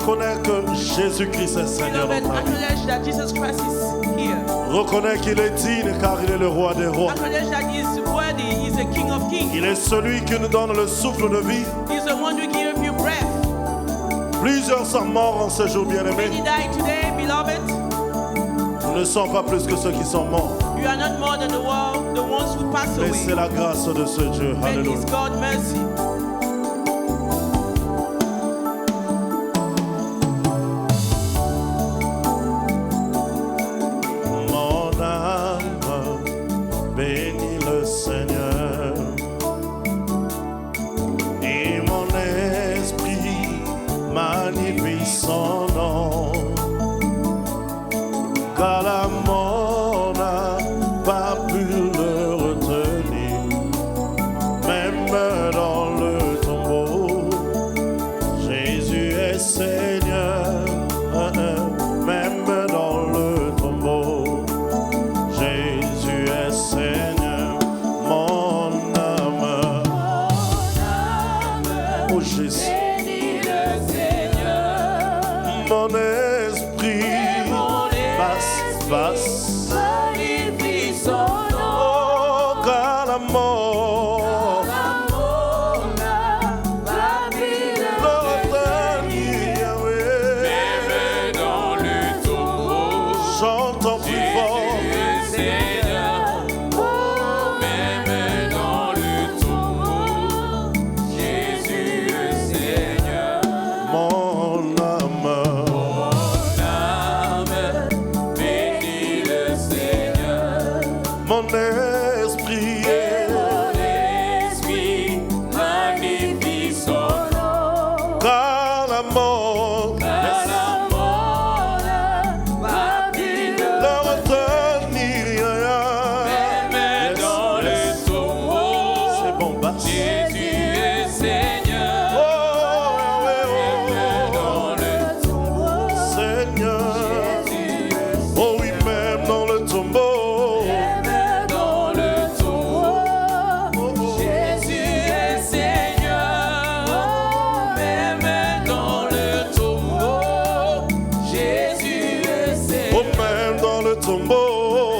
Reconnais que Jésus-Christ est Seigneur. Beloved, acknowledge that Jesus Christ is here. Reconnais qu'il est digne car il est le roi des rois. Acknowledge that he is worthy. He is the King of Kings. Il est celui qui nous donne le souffle de vie. He is the one who gives you breath. Plusieurs sont morts en ce jour, bien-aimés. Many died today, beloved. Nous ne sommes pas plus que ceux qui sont morts. You are not more than the world, the ones who pass Mais away. c'est la grâce de ce Dieu. But Alléluia. it's God's mercy. Mon âme bénit le Seigneur et mon esprit magnifie son nom. Car la mort n'a pas pu le retenir, même dans le tombeau. Jésus est Seigneur, même dans le tombeau. Jésus est Seigneur, mon âme. Oh Jésus, Bénis le Seigneur, mon esprit passe. magnifie son nom. Oh, car la mort L'amour n'a pas pu le retenir, Yahweh. Même dans le tombeau, J'entends plus fort. Jésus est Seigneur. Oh, même dans le tombeau, Jésus est Seigneur. Mon âme, Mon âme bénit le Seigneur. mon esprit, Mon esprit magnifie son nom. car la mort Car la mort n'a pas pu le le retenir. Même dans le tombeau, C'est bon, basse. Jésus est Seigneur. Oh, Yahweh, Même dans le tombeau, oh, Seigneur. Jésus est Oh oui, même dans le tombeau. Même dans le tombeau, Jésus est Seigneur. Même dans le tombeau, Jésus est Oh, Seigneur. même dans le tombeau.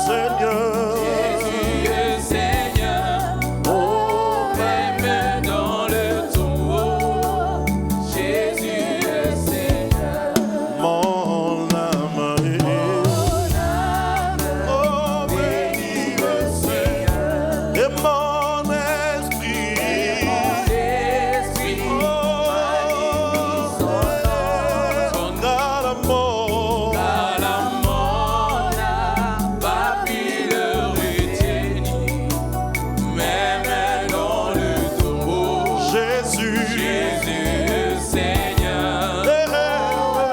Seigneur. Jésus est Seigneur. Oh, Même dans le tombeau, Jésus est Seigneur. mon âme. Mon âme Oh, bénis le Seigneur. Et mon esprit. Esprit Oh, son nom. car la mort Car la mort n'a pas pu le retenir, même dans le tombeau. Jésus. Jésus est Seigneur,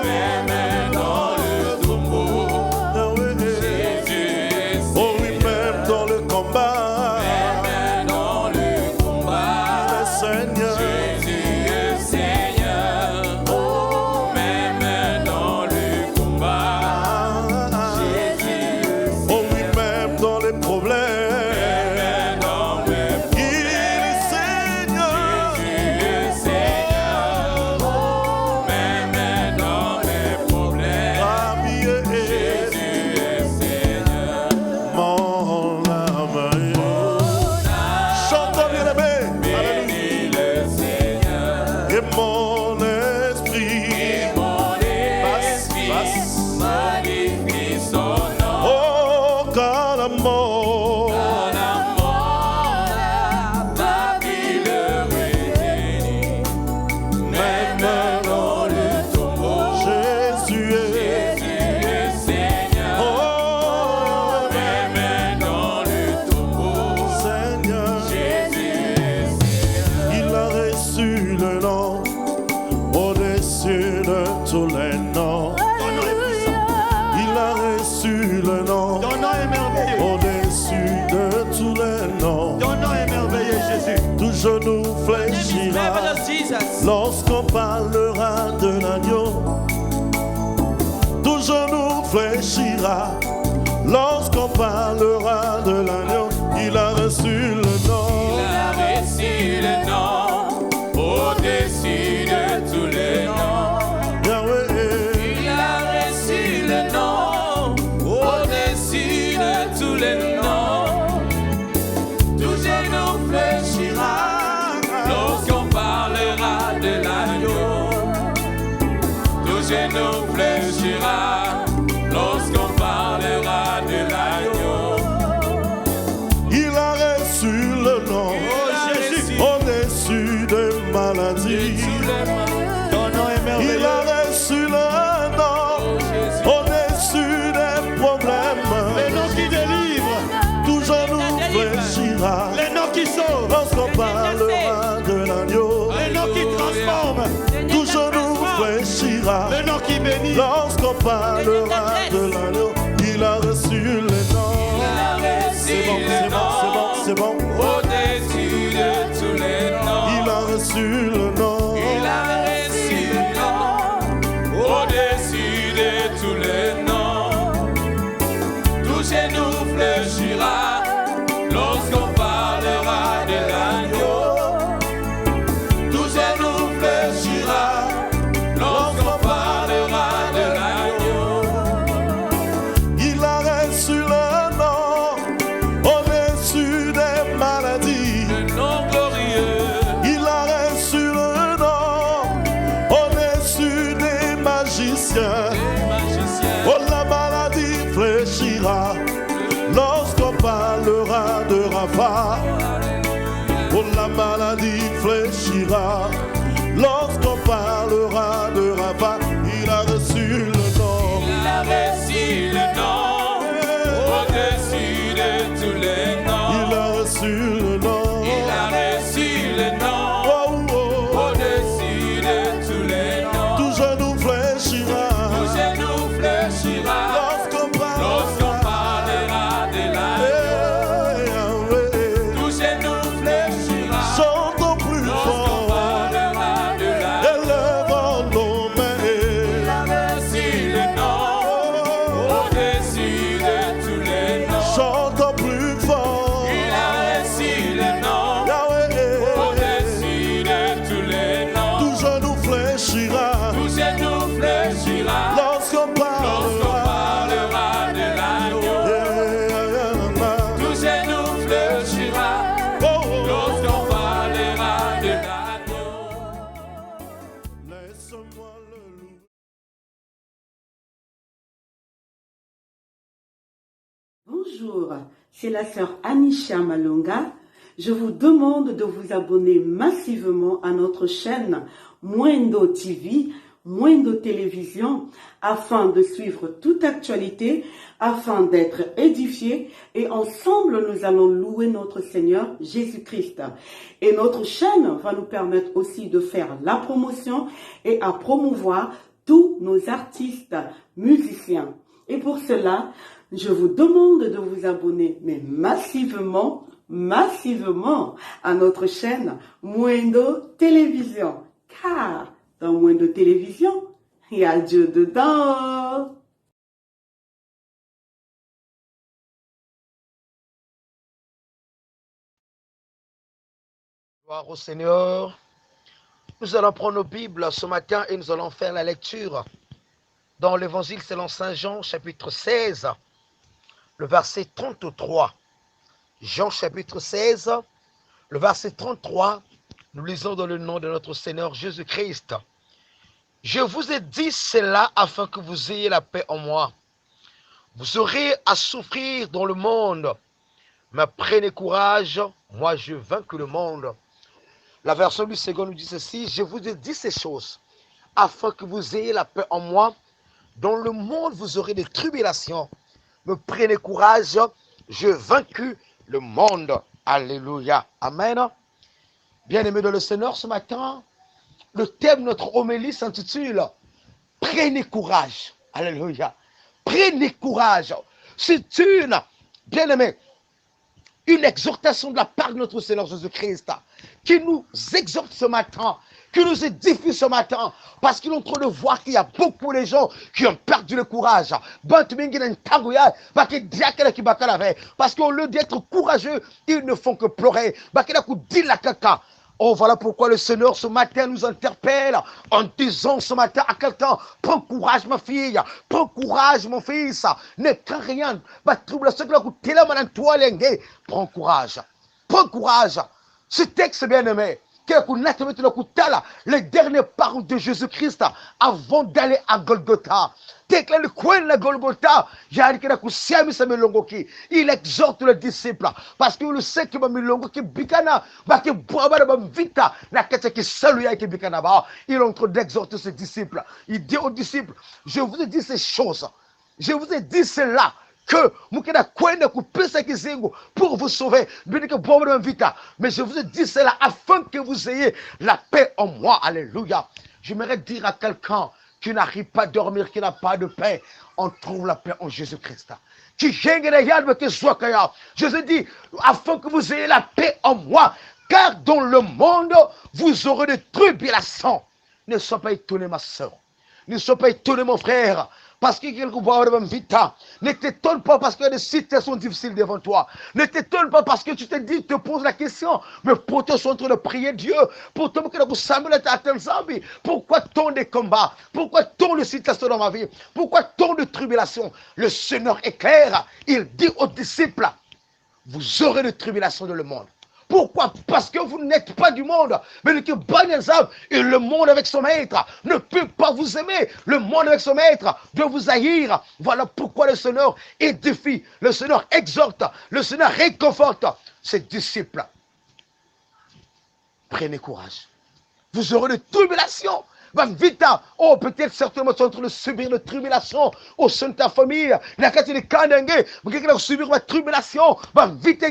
même dans le tombeau. Jésus est Oh oui, Seigneur, même dans le combat. même dans le combat. Seigneur. Jésus est Seigneur, même dans le combat. Jésus est Oh oui, même dans les problèmes. Seigneur, dans mes Il est Seigneur. Jésus est Seigneur, même dans mes problèmes. Habillé. Jésus est Seigneur. Mon âme. Chantons bien aimé. Alléluia. Bénis le Seigneur. Et mon esprit. Mon esprit magnifie son nom. Oh, car la mort Car la mort n'a pas pu le retenir, même dans le tombeau. Jésus est. Jésus est Seigneur, Oh, même dans le tombeau. Seigneur. Jésus est Seigneur. Il a reçu le nom au-dessus de tous les noms. Il a reçu le nom Ton nom est merveilleux. au-dessus de tous les noms. Ton nom est merveilleux, Jésus. Tout genou Name is fléchira marvelous, Jesus. lorsqu'on parlera de l'agneau. Tout genou fléchira lorsqu'on parlera de l'agneau. Il a reçu le nom. Il a reçu le nom au-dessus genou fléchira lorsqu'on parlera de l'agneau. Il a reçu le nom Jésus. au-dessus des maladies. Ton nom est Il merveilleux. a reçu le nom au-dessus des problèmes. Le nom qui délivre. Tout genou fléchira Le nom qui sauve. lorsqu'on parlera de l'agneau. Le nom qui transforme. Tout genou fléchira Le nom qui bénit. lorsqu'on parlera de l'agneau. Il a reçu le nom. C'est bon, c'est bon, c'est bon, c'est bon. Au-dessus de tous les noms. Il a reçu le nom. Il a reçu le nom. Au-dessus de tous les noms. Tout genou fléchira lorsqu'on parlera de l'agneau. Tout genou fléchira lorsqu'on parlera de l'agneau. Il a reçu le nom au-dessus des maladies. Le nom glorieux. Il a reçu le nom au-dessus des magiciens. Magicien. Oh, la maladie fléchira lorsqu'on parlera de Rapha. Oh, la maladie fléchira lorsqu'on parlera de Rapha. Il a reçu le nom. Il a reçu le nom au-dessus de tous les noms. Il a reçu le nom. Il a reçu le nom Oh, oh. au-dessus de tous les noms. Tout genou fléchira Tout genou fléchira lorsqu'on lorsqu'on parlera de l'agneau. Tout genou fléchira Chantons plus lorsqu'on fort, parlera de l'agneau. élevons nos Il a mains. reçu le nom au-dessus de tous les noms. Chantons plus fort, Il a reçu le nom Yahweh. au-dessus de tous les noms. Tout genou fléchira Tout genou fléchira lorsqu'on lorsqu'on parlera. parlera de l'agneau. Tout genou fléchira lorsqu'on parlera de l'agneau. Laisse-moi le louer. Bonjour, c'est la sœur Anisha Malonga. Je vous demande de vous abonner massivement à notre chaîne Mwendo TV, Mwendo Télévision, afin de suivre toute actualité, afin d'être édifié, et ensemble nous allons louer notre Seigneur Jésus-Christ. Et notre chaîne va nous permettre aussi de faire la promotion et à promouvoir tous nos artistes, musiciens. Et pour cela, je vous demande de vous abonner, mais massivement, à notre chaîne Mwendo Télévision. Car dans Mwendo Télévision, il y a Dieu dedans. Gloire au Seigneur. Nous allons prendre nos Bibles ce matin et nous allons faire la lecture dans l'évangile selon Saint Jean, chapitre 16, le verset 33. Jean, chapitre 16, le verset 33, nous lisons dans le nom de notre Seigneur Jésus-Christ. Je vous ai dit cela afin que vous ayez la paix en moi. Vous aurez à souffrir dans le monde, mais prenez courage, moi je vaincu le monde. La version du second nous dit ceci: je vous ai dit ces choses afin que vous ayez la paix en moi. Dans le monde, vous aurez des tribulations. Me prenez courage, je vaincu le monde. Alléluia. Amen. Bien-aimés dans le Seigneur, ce matin, le thème de notre homélie s'intitule Prenez courage. Alléluia. Prenez courage. C'est bien-aimé, une exhortation de la part de notre Seigneur Jésus-Christ qui nous exhorte ce matin, qui nous édifie ce matin, parce qu'il est en train de voir qu'il y a beaucoup de gens qui ont perdu le courage. Parce qu'au lieu d'être courageux, ils ne font que pleurer. Oh, voilà pourquoi le Seigneur ce matin nous interpelle en disant ce matin à quelqu'un: prends courage ma fille, prends courage mon fils, ne crains rien. Prends courage. Prends courage. Ce texte bien aimé, les dernières paroles de Jésus-Christ avant d'aller à Golgotha. Il exhorte les disciples parce qu'il sait que il est en train d'exhorter ses disciples. Il dit aux disciples, je vous ai dit ces choses, je vous ai dit cela, que pour vous sauver, mais je vous ai dit cela afin que vous ayez la paix en moi. Alléluia. J'aimerais dire à quelqu'un qui n'arrive pas à dormir, qui n'a pas de paix, on trouve la paix en Jésus-Christ. Jésus dit, afin que vous ayez la paix en moi, car dans le monde, vous aurez des tribulations. Ne sois pas étonné, ma soeur. Ne sois pas étonné, mon frère. Parce que ne t'étonne pas parce que les situations difficiles devant toi. Ne t'étonne pas parce que tu te poses la question. Mais pour toi, tu es en train de prier Dieu. Pour toi, pourquoi tant de combats? Pourquoi tant de situations dans ma vie? Pourquoi tant de tribulations? Le Seigneur est clair. Il dit aux disciples, vous aurez des tribulations dans le monde. Pourquoi? Parce que vous n'êtes pas du monde, mais que Banelzab et le monde avec son maître ne peut pas vous aimer. Le monde avec son maître doit vous haïr. Voilà pourquoi le Seigneur édifie, le Seigneur exhorte, le Seigneur réconforte ses disciples. Prenez courage. Vous aurez des tribulations. Vite, oh, peut-être certainement tu es en train de subir une tribulation au sein de ta famille. La qualité de Kandengue, vous subir une tribulation. Vite,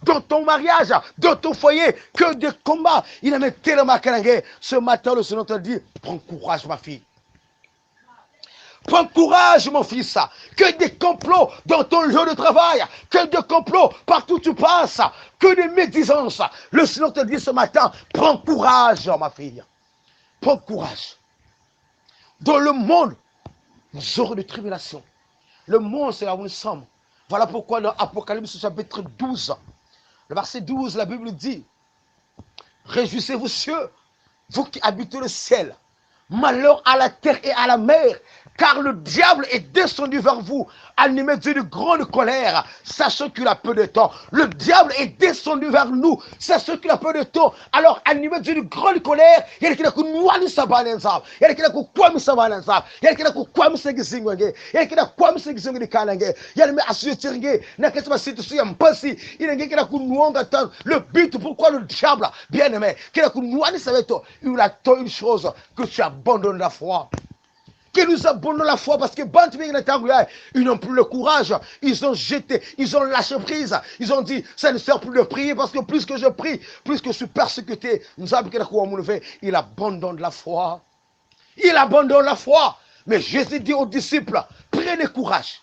dans ton mariage, dans ton foyer, que des combats. Il a mis tellement Kandengue. Ce matin, le Seigneur te dit, prends courage, ma fille. Prends courage, mon fils. Que des complots dans ton lieu de travail, que des complots partout où tu passes, que des médisances. Le Seigneur te dit ce matin, prends courage, ma fille. Prends courage. Dans le monde, nous aurons des tribulations. Le monde, c'est là où nous sommes. Voilà pourquoi dans Apocalypse chapitre 12, le verset 12, la Bible dit, réjouissez-vous cieux, vous qui habitez le ciel. Malheur à la terre et à la mer, car le diable est descendu vers vous, animé d'une grande colère, sachant qu'il a peu de temps. Le diable est descendu vers nous, sachant qu'il a peu de temps. Alors, animé d'une grande colère, il y a quelqu'un qui nous a dit ça, il y a quelqu'un qui quoi ça va il y a quelqu'un qui quoi ça il y a quelqu'un qui quoi ça il y a quelqu'un qui il y a quelqu'un qui nous attend. Le but, pourquoi le diable, bien aimé, il a tant une chose, que tu abandonnes la foi. Que nous abandonnons la foi parce que ils n'ont plus le courage, ils ont jeté, ils ont lâché prise, ils ont dit ça ne sert plus de prier parce que plus que je prie, plus que je suis persécuté, il abandonne la foi. Il abandonne la foi. Mais Jésus dit aux disciples, prenez courage,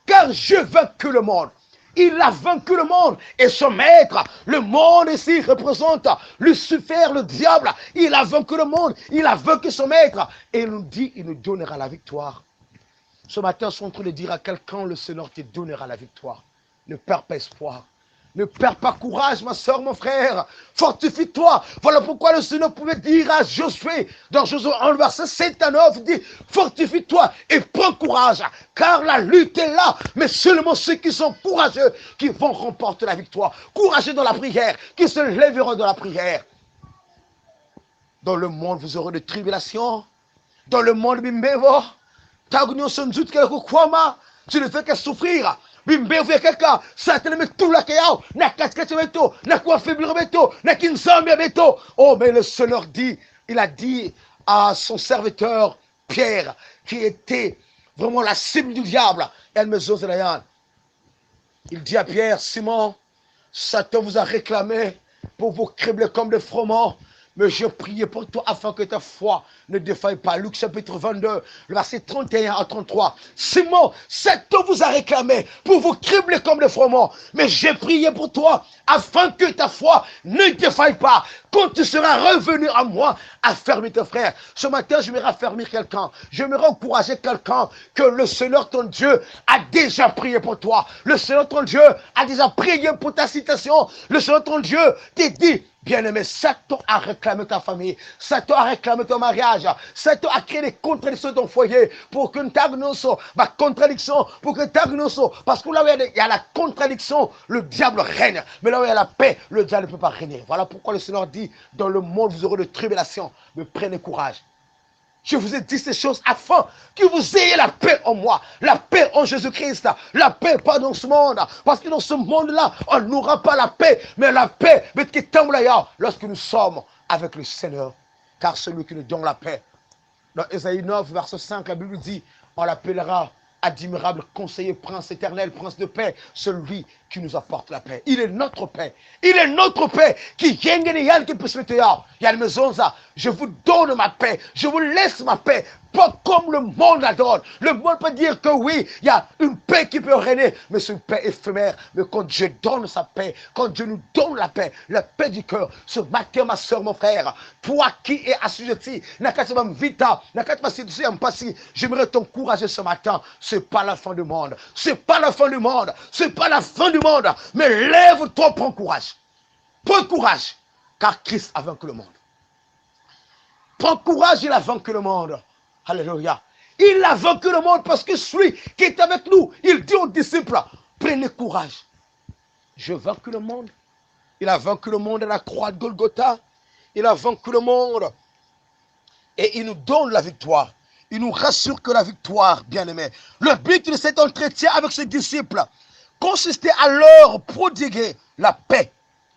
car je vaincu le monde. Il a vaincu le monde et son maître, le monde ici représente Lucifer, le diable. Il a vaincu le monde, il a vaincu son maître et il nous dit, il nous donnera la victoire. Ce matin, je suis en train de dire à quelqu'un, le Seigneur te donnera la victoire. Ne perds pas espoir. Ne perds pas courage, ma soeur, mon frère. Fortifie-toi. Voilà pourquoi le Seigneur pouvait dire à Josué, dans Josué 1, verset 7 à 9, il dit, fortifie-toi et prends courage, car la lutte est là. Mais seulement ceux qui sont courageux, qui vont remporter la victoire. Courageux dans la prière, qui se lèveront dans la prière. Dans le monde, vous aurez des tribulations. Dans le monde, bimbevo, t'agnion son doute quelque quoi, tu ne fais que souffrir. Bimbevo quelqu'un, ça te met tout la kéao, na casquette beto, na quoi faiblir beto, na kinzambia beto. Oh, mais le Seigneur dit, il a dit à son serviteur Pierre, qui était vraiment la cible du diable, il dit à Pierre, Simon, Satan vous a réclamé pour vous cribler comme des froment. Mais je priais pour toi afin que ta foi ne défaille pas. Luc chapitre 22, le verset 31 à 33. Simon, Satan vous a réclamé pour vous cribler comme des froment. Mais j'ai prié pour toi afin que ta foi ne défaille pas. Quand tu seras revenu à moi, affermis tes frères. Ce matin, je vais raffermir quelqu'un. Je vais encourager quelqu'un que le Seigneur ton Dieu a déjà prié pour toi. Le Seigneur ton Dieu a déjà prié pour ta situation. Le Seigneur ton Dieu t'a dit, Bien-aimé, Satan a réclamé ta famille, Satan a réclamé ton mariage, Satan a créé des contradictions dans ton foyer pour que tu ma contradiction, pour que tu parce que là où il y a la contradiction, le diable règne, mais là où il y a la paix, le diable ne peut pas régner. Voilà pourquoi le Seigneur dit, dans le monde vous aurez de tribulations, mais prenez courage. Je vous ai dit ces choses afin que vous ayez la paix en moi, la paix en Jésus-Christ, la paix pas dans ce monde. Parce que dans ce monde-là, on n'aura pas la paix, mais la paix, mais qui tombe là, lorsque nous sommes avec le Seigneur. Car celui qui nous donne la paix. Dans Ésaïe 9, verset 5, la Bible dit, on l'appellera admirable conseiller, prince éternel, prince de paix, celui qui nous apporte la paix. Il est notre paix. Il est notre paix. Je vous donne ma paix. Je vous laisse ma paix. Pas comme le monde la donne. Le monde peut dire que oui, il y a une paix qui peut régner, mais c'est une paix éphémère. Mais quand Dieu donne sa paix, quand Dieu nous donne la paix du cœur, ce matin, ma soeur, mon frère, toi qui es assujetti, j'aimerais t'encourager ce matin. C'est pas la fin du monde. C'est pas la fin du monde. C'est pas la fin du monde. Mais lève-toi, prends courage. Prends courage, car Christ a vaincu le monde. Prends courage, il a vaincu le monde. Alléluia. Il a vaincu le monde parce que celui qui est avec nous, il dit aux disciples, prenez courage. Je vaincu le monde. Il a vaincu le monde à la croix de Golgotha. Il a vaincu le monde. Et il nous donne la victoire. Il nous rassure que la victoire, bien-aimé. Le but de cet entretien avec ses disciples consistait à leur prodiguer la paix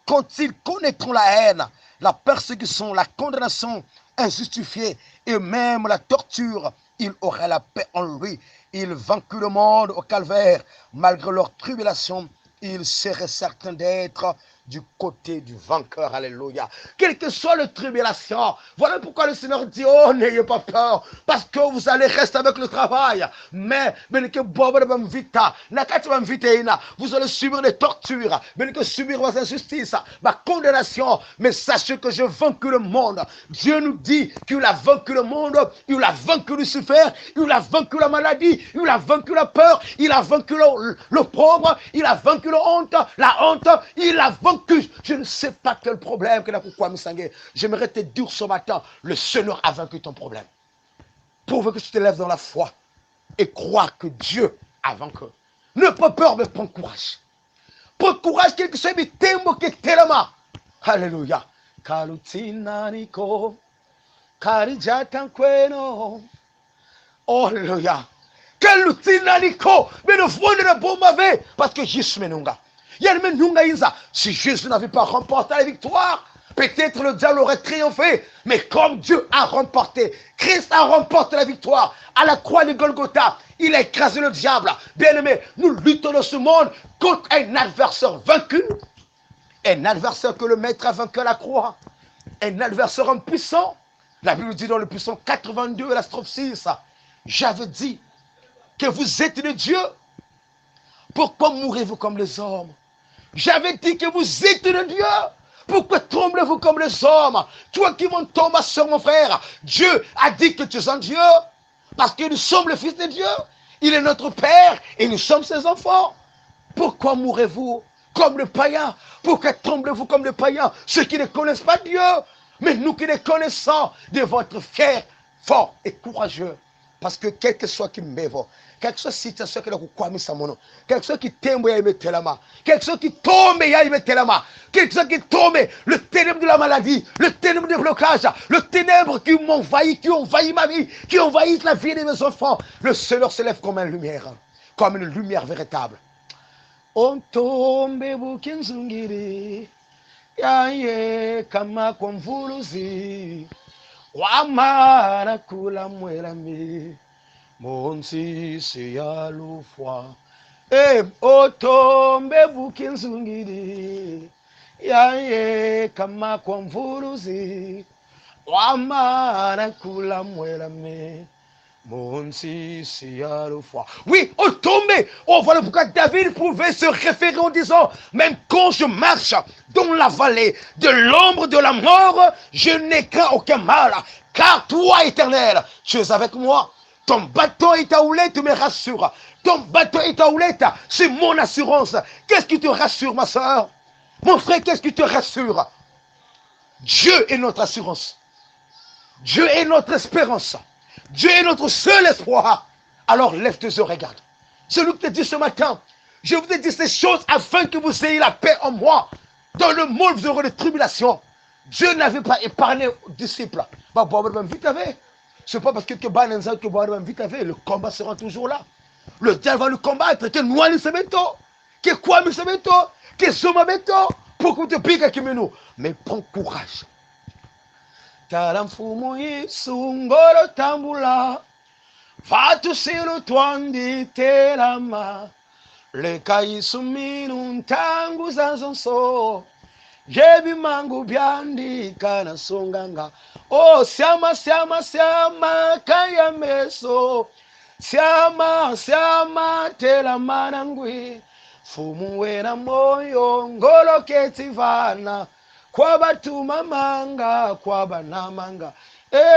quand ils connaîtront la haine, la persécution, la condamnation injustifiée et même la torture. Il aurait la paix en lui. Il vaincu le monde au calvaire. Malgré leur tribulation, il serait certain d'être du côté du vainqueur. Alléluia. Quelle que soit la tribulation, voilà pourquoi le Seigneur dit, oh, n'ayez pas peur, parce que vous allez rester avec le travail. Mais vous allez subir des tortures, subir vos injustices, ma condamnation. Mais sachez que j'ai vaincu le monde. Dieu nous dit qu'il a vaincu le monde, il a vaincu Lucifer, il a vaincu la maladie, il a vaincu la peur, il a vaincu le pauvre, il a vaincu la honte, il a vaincu. Je ne sais pas quel problème que pourquoi Missangé. J'aimerais te dire ce matin, le Seigneur a vaincu ton problème. Prouve que tu te lèves dans la foi et crois que Dieu a vaincu. Ne pas peur, mais prends courage. Prends courage, quelque chose mais t'aime que tellement. Alléluia. Kalutinaniko, karijatankweno. Alléluia. Kalutinaniko, mais le front de la bombe avait, parce que Jésus menunga. Si Jésus n'avait pas remporté la victoire, peut-être le diable aurait triomphé. Mais comme Dieu a remporté, Christ a remporté la victoire à la croix de Golgotha, il a écrasé le diable. Bien-aimé, nous luttons dans ce monde contre un adversaire vaincu, un adversaire que le maître a vaincu à la croix, un adversaire impuissant. La Bible dit dans le Psaume 82 la strophe 6, j'avais dit que vous êtes de Dieu. Pourquoi mourrez-vous comme les hommes? J'avais dit que vous êtes de Dieu. Pourquoi tremblez-vous comme les hommes? Toi qui m'entends, ma soeur, mon frère, Dieu a dit que tu es un Dieu. Parce que nous sommes le Fils de Dieu. Il est notre Père et nous sommes ses enfants. Pourquoi mourrez-vous comme les païens? Pourquoi tremblez-vous comme les païens? Ceux qui ne connaissent pas Dieu. Mais nous qui les connaissons, devons être fiers, forts et courageux. Parce que quel que soit qui m'évoque, quelque chose si tu as que quelque chose qui tombe et met la main, quelque chose qui tombe et met la main, quelque chose qui tombe, le ténèbre de la maladie, le ténèbre du blocage, le ténèbre qui m'envahit, qui envahit ma vie, qui envahit la vie de mes enfants, le Seigneur se lève comme une lumière véritable. On tombe bukinzungiri, yaye kama kwa mvuluzi, wamana kula mwelami. Monsi se ya lufwa otombe bukinzungiri yaye kama kwa mvuruzi wamana kula mwelame monsi se ya lufwa. Oui, otombe. Oh, voilà pourquoi David pouvait se référer en disant, même quand je marche dans la vallée de l'ombre de la mort, je n'ai craint aucun mal, car toi, Éternel, tu es avec moi. Ton bâton et ta houlette me rassurent. Ton bâton et ta houlette, c'est mon assurance. Qu'est-ce qui te rassure, ma soeur? Mon frère, qu'est-ce qui te rassure? Dieu est notre assurance. Dieu est notre espérance. Dieu est notre seul espoir. Alors lève tes yeux, regarde. Celui qui te dit ce matin, je vous ai dit ces choses afin que vous ayez la paix en moi. Dans le monde, vous aurez des tribulations. Dieu n'avait pas épargné aux disciples. C'est pas parce que le combat sera toujours là. Le diable va le combattre. Que nous allons se mettre. Que quoi nous se mettre. Que soma mettre. Pour que tu piques avec nous. Mais prends courage. Taramfumu isungoro tambula. Fatu silu twandi terama. Leka isuminu tangu zanzonso. Jebi mangu byandi kana songanga. Oh, siama, siama, siama, kaya meso. Siama, siama, tela manangwi. Fumu wena moyo, ngolo ketivana. Kwa batuma manga, kwa banamanga.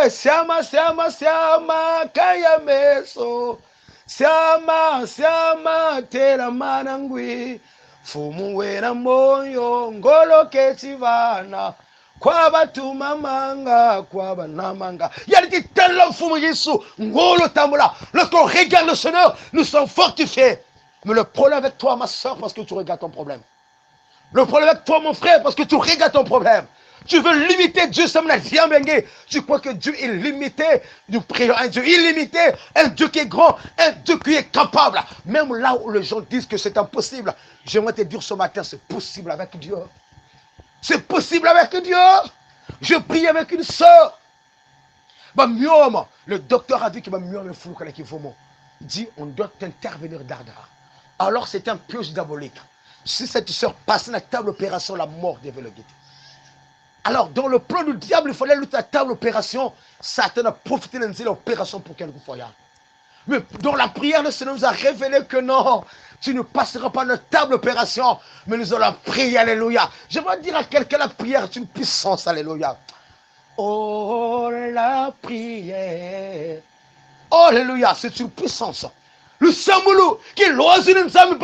Siama, siama, siama, kaya meso. Siama, siama, tela manangwi. Fumu wena moyo, ngolo ketivana. Kwa batuma manga, kwa banamanga. Il y a des talents fumu Yesu, ngolo tamula. Lorsqu'on regarde le Seigneur, nous sommes fortifiés. Mais le problème avec toi, ma soeur, parce que tu regardes ton problème. Le problème avec toi, mon frère, parce que tu regardes ton problème. Tu veux limiter Dieu, ça me l'a bien bengué. Tu crois que Dieu est limité. Nous prions un Dieu illimité, un Dieu qui est grand, un Dieu qui est capable. Même là où les gens disent que c'est impossible, j'aimerais te dire ce matin, c'est possible avec Dieu. C'est possible avec Dieu. Je prie avec une soeur. Le docteur a dit qu'il va mieux me flou qu'il dit on doit intervenir d'ardara. Alors c'est un piège diabolique. Si cette soeur passe à la table d'opération, la mort devait le guetter. Alors dans le plan du diable, il fallait lutter à la table d'opération. Satan a profité de l'opération pour qu'elle vous voyage. Mais dans la prière, le Seigneur nous a révélé que non, tu ne passeras pas notre table d'opération, mais nous allons prier, alléluia. Je vais dire à quelqu'un, la prière est une puissance, alléluia. Oh, la prière. Oh, alléluia, c'est une puissance. Le Samoulou, qui est l'oiseau de Nzambe,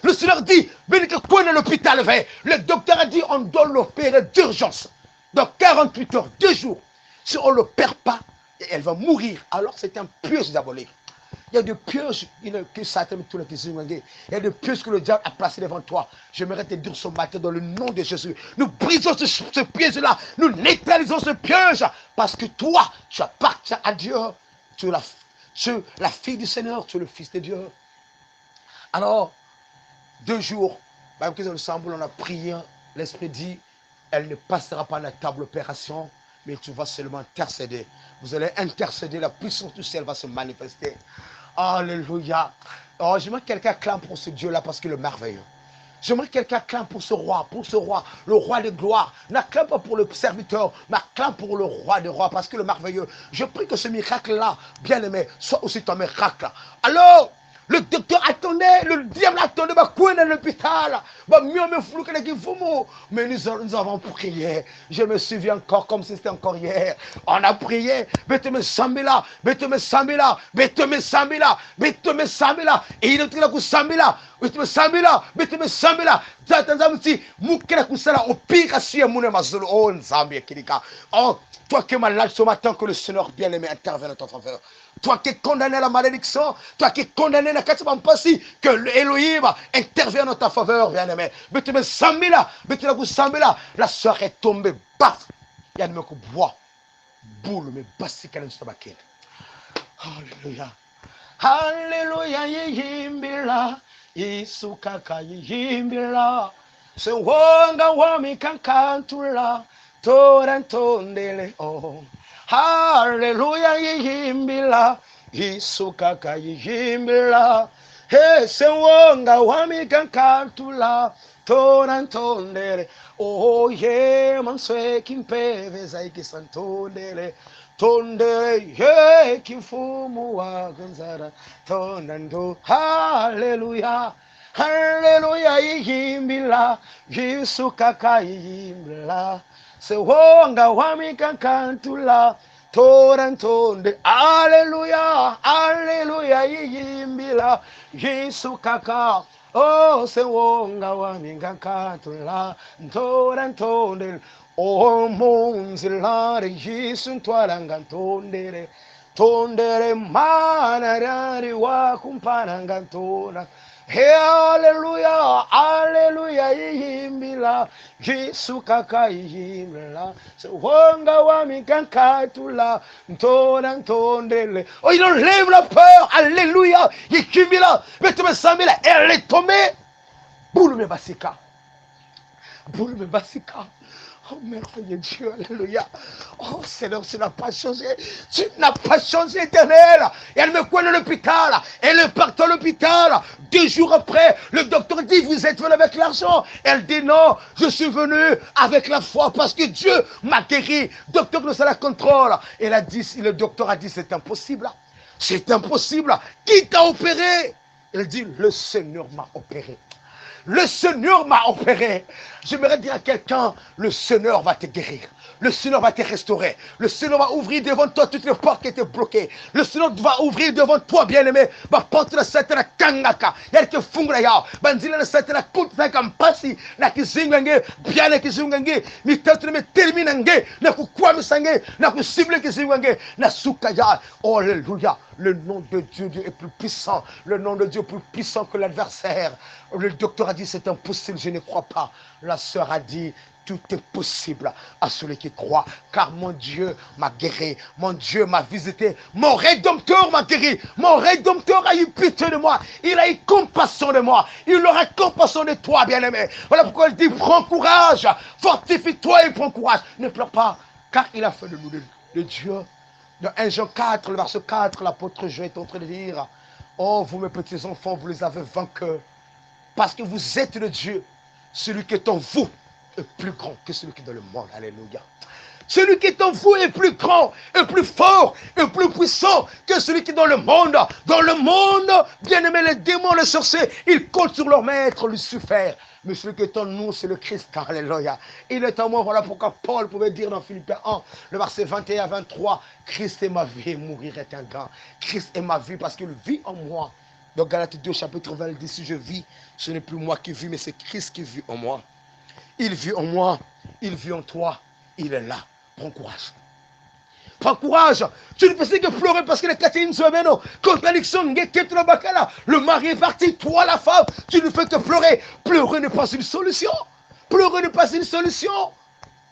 le Seigneur dit, venez que quoi dans l'hôpital, le docteur a dit, on doit l'opérer d'urgence. Dans 48 heures, 2 jours. Si on ne l'opère pas, elle va mourir. Alors c'est un piège diabolique. Il y a des pièges que Satan met tous les il y a des pièges que le diable a placés devant toi. J'aimerais te dire ce matin dans le nom de Jésus. Nous brisons ce piège-là. Nous neutralisons ce piège. Parce que toi, tu appartiens à Dieu. Tu es la fille du Seigneur. Tu es le fils de Dieu. Alors, 2 jours, même qu'ils ensemble, on a prié. L'Esprit dit, elle ne passera pas à la table d'opération. Mais tu vas seulement intercéder. Vous allez intercéder, la puissance du ciel va se manifester. Alléluia. Oh, j'aimerais que quelqu'un clame pour ce Dieu-là parce qu'il est merveilleux. J'aimerais que quelqu'un clame pour ce roi, le roi de gloire. N'acclame pas pour le serviteur, mais acclame pour le roi des rois parce qu'il est merveilleux. Je prie que ce miracle-là, bien aimé, soit aussi ton miracle. Alors, le docteur attendait, le diable attendait, dans l'hôpital. Mais nous avons prié. Je me souviens encore comme si c'était encore hier. On a prié. Beteme Sambila. Et il était là pour Sambila. Beteme Sambila. Oh, toi qui es malade ce matin, que le Seigneur bien-aimé intervienne en ton faveur. Toi qui es condamné à la malédiction, toi qui es condamné à la catastrophe, que l'Élohim intervienne en ta faveur, bien-aimé. Beteme Sambila. La soeur est tombée, baf. Il y a une meuf qui boit. Boule, mais bassi qu'elle est baquette. Alléluia. Alléluia, yimbila. Isukaka yimbila. Se wonga wami kankantula. Torantondele oh. Hallelujah yimbila. Isukaka yimbila. He se wonga wami kankantula. Torantondele oh ye manswe kimpeve zaiki santondele. Tonde ye kifumu wa gonzara. Tonando hallelujah. Hallelujah yimbila. Isukaka yimbila. Se wonga wamika kantula torantonde Alleluia Alleluia yimbila Yesu kaka oh se wonga wamika kantula torantonde O monzilare Yesu twarangantondere. Tondere manarari wa kumparangantona. Hallelujah, hallelujah, ihimbila, Jesu kaka ihimbila, wanga wa mikankatula, ntona ntondele. Oh, il enlève la peur, alléluia, ihimbila, mais Samuel, elle est tombée. Boule me basika. Boule me basika. Oh, merveilleux Dieu, alléluia. Oh, Seigneur, tu n'as pas changé. Tu n'as pas changé, éternel. Et elle me coinne à l'hôpital. Elle est partie à l'hôpital. 2 jours après, le docteur dit, vous êtes venu avec l'argent. Elle dit, non, je suis venu avec la foi parce que Dieu m'a guéri. Docteur nous a la contrôle. Et le docteur a dit, c'est impossible. C'est impossible. Qui t'a opéré? Elle dit, le Seigneur m'a opéré. Le Seigneur m'a opéré. J'aimerais dire à quelqu'un, le Seigneur va te guérir. Le Seigneur va te restaurer. Le Seigneur va ouvrir devant toi toutes les portes qui étaient bloquées. Le Seigneur va ouvrir devant toi, bien-aimé. Va porter la satana kangaka. Y'a que fungraya. Bandila la satana kuta kampasi. Na kizingange. Bien na kizingange. Mi tatu me terminange. Na kukwa misange. Na kusible kizingange. Na sukaya. Oh, alléluia. Le nom de Dieu est plus puissant. Le nom de Dieu est plus puissant que l'adversaire. Le docteur a dit c'est impossible, je ne crois pas. La sœur a dit tout est possible à celui qui croit. Car mon Dieu m'a guéri. Mon Dieu m'a visité. Mon Rédempteur m'a guéri. Mon Rédempteur a eu pitié de moi. Il a eu compassion de moi. Il aura compassion de toi, bien-aimé. Voilà pourquoi il dit prends courage. Fortifie-toi et prends courage. Ne pleure pas. Car il a fait de nous le Dieu. Dans 1 Jean 4, le verset 4, l'apôtre Jean est en train de dire oh, vous mes petits enfants, vous les avez vaincus. Parce que vous êtes de Dieu. Celui qui est en vous est plus grand que celui qui est dans le monde. Alléluia. Celui qui est en vous est plus grand, est plus fort, est plus puissant que celui qui est dans le monde. Dans le monde, bien aimé, les démons, les sorciers, ils comptent sur leur maître, Lucifer. Mais celui qui est en nous, c'est le Christ. Alléluia. Il est en moi, voilà pourquoi Paul pouvait dire dans Philippiens 1, le verset 21 à 23, Christ est ma vie et mourir est un gain. Christ est ma vie parce qu'il vit en moi. Dans Galates 2, chapitre 20, il dit, si je vis, ce n'est plus moi qui vis, mais c'est Christ qui vit en moi. Il vit en moi, il vit en toi, il est là. Prends courage. Prends courage. Tu ne fais que pleurer parce que les Catherine Zouameno, contradiction, le mari est parti, toi la femme, tu ne fais que pleurer. Pleurer n'est pas une solution. Pleurer n'est pas une solution.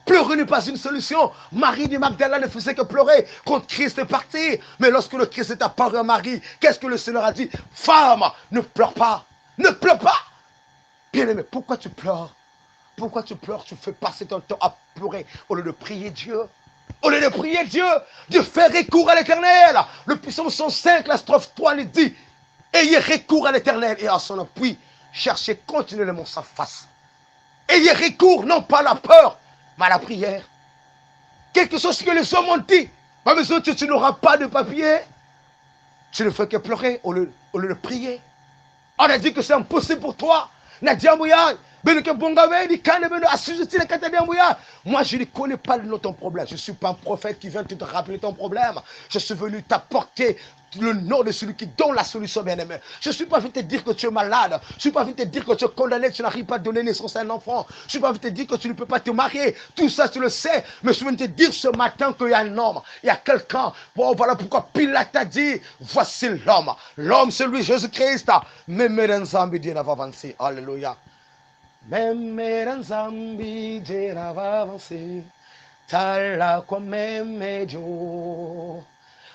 Pleurer n'est pas une solution. Marie de Magdala ne faisait que pleurer quand Christ est parti. Mais lorsque le Christ est apparu à Marie, qu'est-ce que le Seigneur a dit? Femme, ne pleure pas. Ne pleure pas. Bien-aimé, pourquoi tu pleures? Pourquoi tu pleures? Tu fais passer ton temps à pleurer au lieu de prier Dieu. Au lieu de prier Dieu, de faire recours à l'Éternel. Le psaume 105, la strophe 3, il dit ayez recours à l'Éternel et à son appui. Cherchez continuellement sa face. Ayez recours non pas à la peur, mais à la prière. Quelque chose que les hommes ont dit. Ma maison, tu n'auras pas de papier. Tu ne fais que pleurer au lieu de prier. On a dit que c'est impossible pour toi. Nadia Mouya. Moi, je ne connais pas le nom de ton problème. Je ne suis pas un prophète qui vient te rappeler ton problème. Je suis venu t'apporter le nom de celui qui donne la solution, bien-aimé. Je ne suis pas venu te dire que tu es malade. Je ne suis pas venu te dire que tu es condamné, que tu n'arrives pas à donner naissance à un enfant. Je ne suis pas venu te dire que tu ne peux pas te marier. Tout ça, tu le sais. Mais je suis venu te dire ce matin qu'il y a un homme. Il y a quelqu'un. Bon, voilà pourquoi Pilate a dit, voici l'homme. L'homme, c'est lui, Jésus-Christ. Même Nzambi Dieu n'a avancé. Alléluia. Même Nzambi Dieu n'a avancé. Tala kwa meme jo.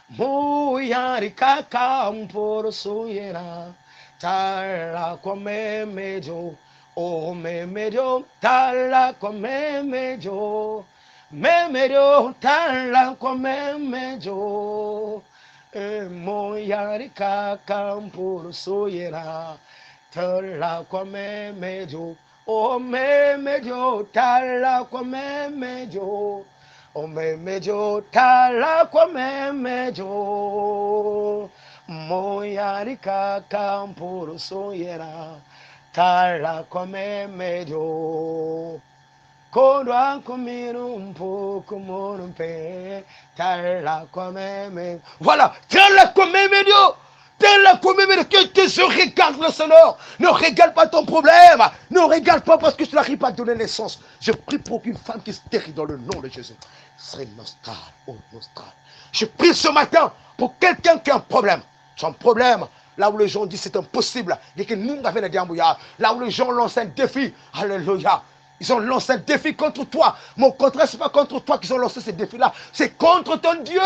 Muyari kaka mporo suyera. Tala kwa meme jo. Oh meme jo. Tala kwa meme jo. Meme jo. Tala kwa meme jo. Muyari kaka mporo suyera. Tala kwa meme jo. Oh meme jo. Tala kwa meme jo. O memejo tala kwa memejo moyari kaka mpuru soyera tala kwa memejo kondo ankumiru mpuku murumpe tala kwa meme. Voilà, tala kwa memejo. Dans la commune, que tes yeux regardent le Seigneur. Ne regarde pas ton problème. Ne regarde pas parce que tu n'arrives pas à donner naissance. Je prie pour qu'une femme qui se stérile dans le nom de Jésus. C'est nostral, oh nostral. Je prie ce matin pour quelqu'un qui a un problème. Son problème, là où les gens disent c'est impossible. Là où les gens lancent un défi. Alléluia. Ils ont lancé un défi contre toi. Mais au contraire, ce n'est pas contre toi qu'ils ont lancé ce défi-là. C'est contre ton Dieu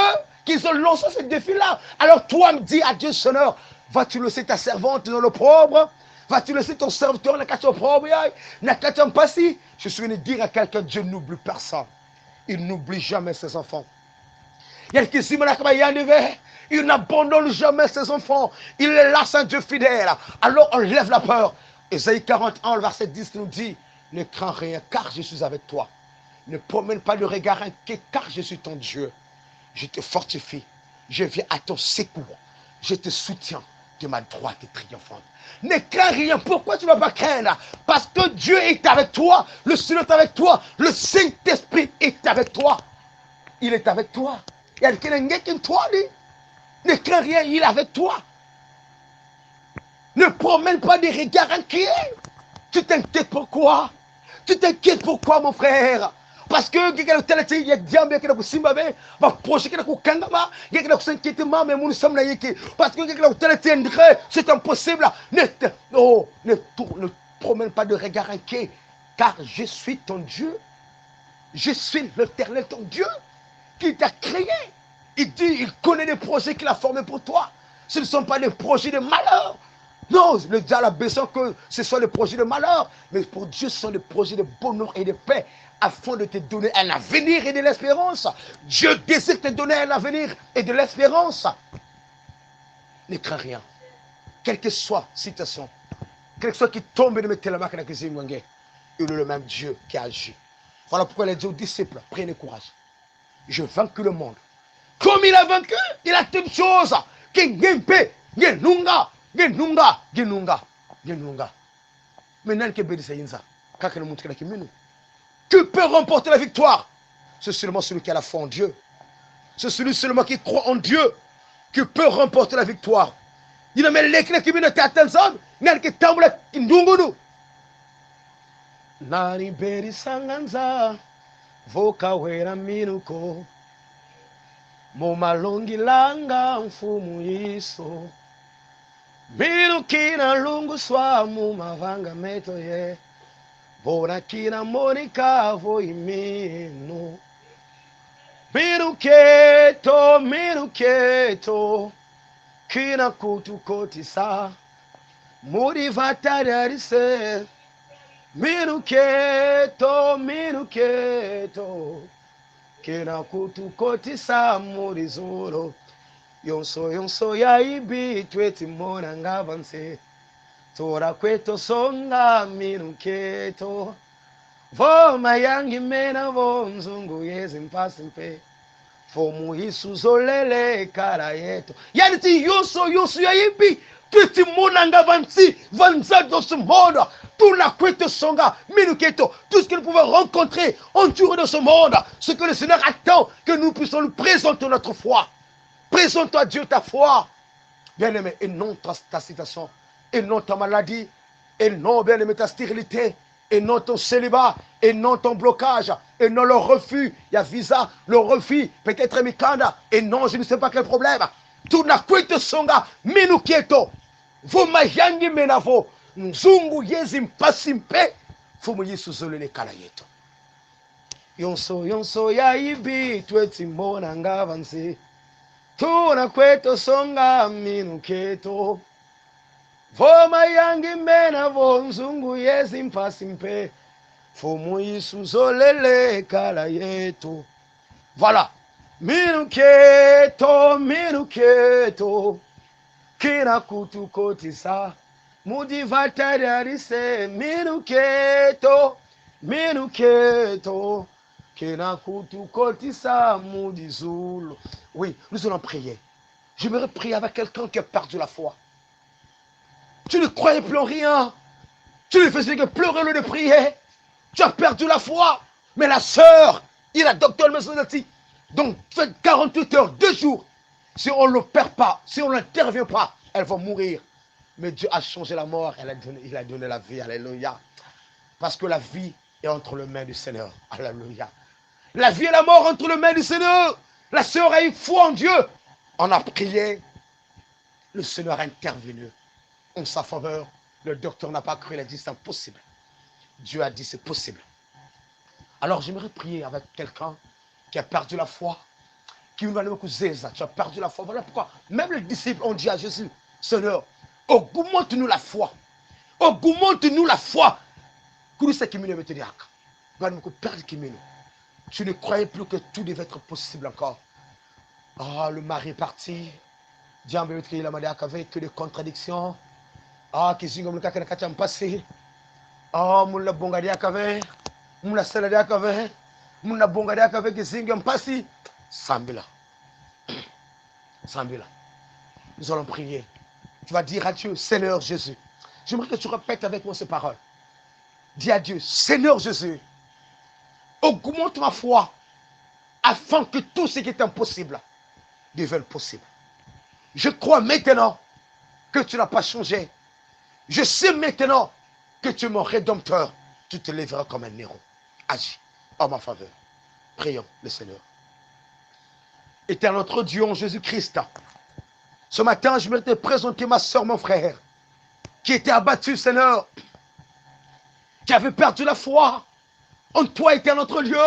qu'ils ont lancé ce défi-là. Alors toi, me dis à Dieu, Seigneur, vas-tu laisser ta servante dans l'opprobre? Vas-tu laisser ton serviteur dans la cachette opprobre? Je suis venu dire à quelqu'un, Dieu n'oublie personne. Il n'oublie jamais ses enfants. Il n'abandonne jamais ses enfants. Il est là, c'est un Dieu fidèle. Alors on lève la peur. Ésaïe 41, le verset 10 nous dit, ne crains rien, car je suis avec toi. Ne promène pas le regard inquiet, car je suis ton Dieu. Je te fortifie. Je viens à ton secours. Je te soutiens de ma droite triomphante. Ne crains rien. Pourquoi tu ne vas pas craindre? Parce que Dieu est avec toi. Le Seigneur est avec toi. Le Saint-Esprit est avec toi. Il est avec toi. Il y a quelqu'un qui est toi, lui. Ne crains rien, il est avec toi. Ne promène pas des regards inquiets. Tu t'inquiètes pourquoi? Tu t'inquiètes pourquoi, mon frère? Parce que il y a diable qui est simba va proche qui est kangama qui est s'inquiéter mais nous sommes là parce que c'est impossible. Ne promène pas de regard inquiet, car je suis ton Dieu. Je suis l'Éternel ton Dieu qui t'a créé. Il dit, il connaît les projets qu'il a formés pour toi. Ce ne sont pas des projets de malheur. Non, le diable a besoin que ce soit des projets de malheur. Mais pour Dieu, ce sont des projets de bonheur et de paix, afin de te donner un avenir et de l'espérance. Dieu désire te donner un avenir et de l'espérance. Ne crains rien. Quelle que soit la situation, quel que soit qui tombe de mettre la main, il est le même Dieu qui agit. Voilà pourquoi il a dit aux disciples, prenez courage. Je vaincu le monde. Comme il a vaincu, il a toute chose. Qui peut remporter la victoire? C'est seulement celui qui a la foi en Dieu. C'est celui seulement qui croit en Dieu qui peut remporter la victoire. Il a mis l'éclat qui vient de t'attendre. Nani beri sanganza voka wera minuko mumalongi langa mfumu yiso minukina lungu swa mumavanga meto ye bona kina monika vo iminu minuketo kina kutu kotisa muri vatariarise Minuketo, kina kutukotisa muri zuro. Yonso ya ibi tweti mona ngavanse. Tora kweto songa minuketo. Vo mayangi mena vo mzungu yezi mpasimpe. Fomu hisu zolele kara yeto. Yani ti yonso ya ibi tweti mona ngavanse. Vanza dans ce monde. Tout la couette songa, minuketo, tout ce que nous pouvons rencontrer, endurer dans ce monde, ce que le Seigneur attend, que nous puissions lui présenter notre foi. Présente à Dieu ta foi. Bien-aimé, et non ta situation, et non ta maladie, et non, bien-aimé, ta stérilité, et non ton célibat, et non ton blocage, et non le refus. Il y a visa, le refus, peut-être mikanda, et non, je ne sais pas quel problème. Tout la couette songa, minuketo, vous mayangi menavo. Mzungu yezi mpasimpe fumu yisu zolele kala yetu. Yonso ya ibi tweti mbona ngavansi. Tuna kweto songa minuketo. Voma yangi mena vo mzungu yezi mpasimpe fumu yisu zolele kala yetu. Voilà. Minuketo. Kina kutukotisa. Mudi vatariarise minuketo kena kutukotisa mudi zulu. Oui, nous allons prier. J'aimerais prier avec quelqu'un qui a perdu la foi. Tu ne croyais plus en rien. Tu ne faisais que pleurer le de prier. Tu as perdu la foi. Mais la sœur, il a docteur Mesonati. Donc, faites 48 heures, 2 jours. Si on ne le perd pas, si on n'intervient pas, elles vont mourir. Mais Dieu a changé la mort, il a donné la vie. Alléluia. Parce que la vie est entre les mains du Seigneur. Alléluia. La vie et la mort entre les mains du Seigneur. La sœur a eu foi en Dieu. On a prié. Le Seigneur a intervenu en sa faveur. Le docteur n'a pas cru, il a dit c'est impossible. Dieu a dit c'est possible. Alors j'aimerais prier avec quelqu'un qui a perdu la foi. Qui nous va nous accuser ça. Tu as perdu la foi. Voilà pourquoi même les disciples ont dit à Jésus, Seigneur, augmente-nous la foi. Augmente-nous la foi. Tu ne croyais plus que tout devait être possible encore. Ah, le mari est parti. Dieu il a dit que des contradictions. Ah, qui sont comme le cas qui a passé. Ah, mon la bonga dia kave. Mon la sala dia kave. Mon la bonga dia kave qui sont comme passé. Sambila. Sambila. Nous allons prier. Tu vas dire à Dieu, Seigneur Jésus. J'aimerais que tu répètes avec moi ces paroles. Dis à Dieu, Seigneur Jésus, augmente ma foi afin que tout ce qui est impossible devienne possible. Je crois maintenant que tu n'as pas changé. Je sais maintenant que tu es mon rédempteur. Tu te lèveras comme un héros. Agis en ma faveur. Prions le Seigneur. Éternel notre Dieu en Jésus-Christ. Ce matin, je vais te présenter ma soeur, mon frère, qui était abattu, Seigneur, qui avait perdu la foi en toi, éternel notre Dieu,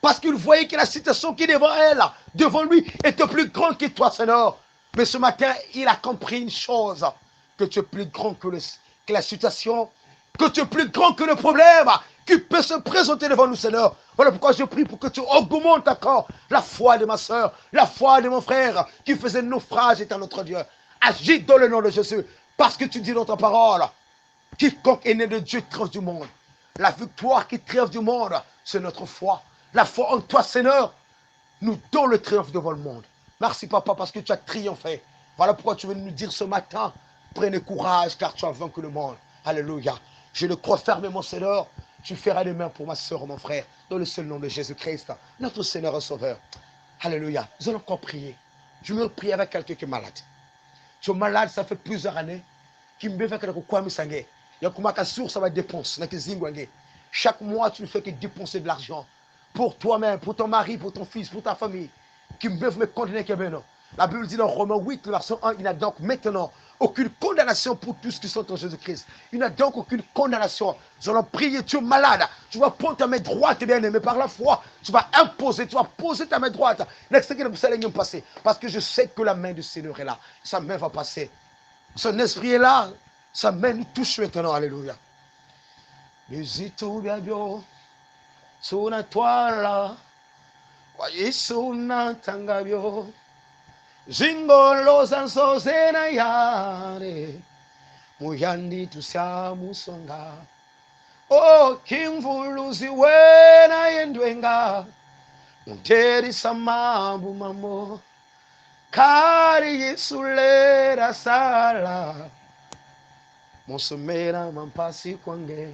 parce qu'il voyait que la situation qui est devant elle, devant lui, était plus grande que toi, Seigneur. Mais ce matin, il a compris une chose, que tu es plus grand que la situation, que tu es plus grand que le problème qui peut se présenter devant nous, Seigneur. Voilà pourquoi je prie pour que tu augmentes encore la foi de ma soeur, la foi de mon frère qui faisait naufrage, éternel notre Dieu. Agis dans le nom de Jésus, parce que tu dis dans ta parole, quiconque est né de Dieu triomphe du monde. La victoire qui triomphe du monde, c'est notre foi. La foi en toi, Seigneur, nous donne le triomphe devant le monde. Merci, Papa, parce que tu as triomphé. Voilà pourquoi tu veux nous dire ce matin, prenez courage, car tu as vaincu le monde. Alléluia. Je le crois fermement, Seigneur. Tu feras les mains pour ma soeur, mon frère, dans le seul nom de Jésus-Christ, notre Seigneur et Sauveur. Alléluia. Nous allons encore prier. Je veux prier avec quelqu'un qui est malade. Tu es malade, ça fait plusieurs années. Qui me fait que quoi me sangue. Il y a comme une source, ça va dépenser. Chaque mois, tu ne fais que dépenser de l'argent. Pour toi-même, pour ton mari, pour ton fils, pour ta famille. Qui me condamner que non. La Bible dit dans Romains 8, verset 1, il n'y a donc maintenant aucune condamnation pour tous qui sont en Jésus-Christ. Il n'y a donc aucune condamnation. Nous allons prier, tu es malade. Tu vas prendre ta main droite, bien aimé, par la foi. Tu vas imposer, tu vas poser ta main droite. Parce que je sais que la main du Seigneur est là. Sa main va passer. Son esprit est là. Sa main nous touche maintenant. Alléluia. Zingolo zanzozena yare muyandi tusya musonga o kimvuluzi wena yendwenga muteri samambu mamo kari yisulera sala mosomera mampasi kwange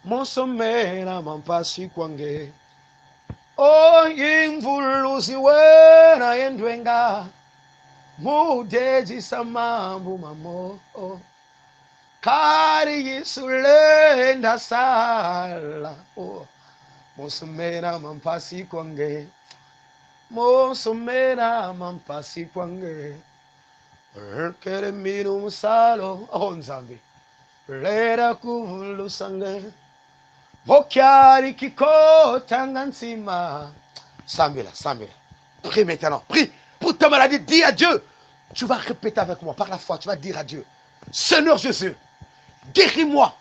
mosomera mampasi kwange oh, imvuluzi wena yendwenga mudeji samambu mamo kari yisulenda sala oh, mosomera mampasi kwange mosomera mampasi kwange kere minu musalo onzambi lera kuvulusange Vokiari kiko tangansima. Samuel. Prie maintenant. Prie pour ta maladie. Dis à Dieu. Tu vas répéter avec moi par la foi. Tu vas dire à Dieu. Seigneur Jésus, guéris-moi.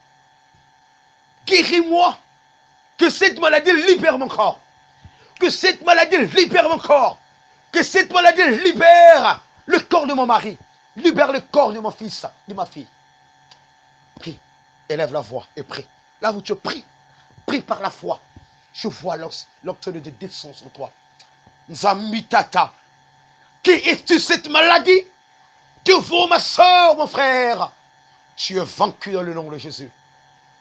Guéris-moi. Que cette maladie libère mon corps. Que cette maladie libère mon corps. Que cette maladie libère le corps de mon mari. Libère le corps de mon fils, de ma fille. Prie. Élève la voix et prie. Là où tu pries. Prie par la foi. Je vois l'obtenir de descend sur toi. Nzamitata. Qui es-tu cette maladie? Tu vois ma soeur, mon frère. Tu es vaincu dans le nom de Jésus.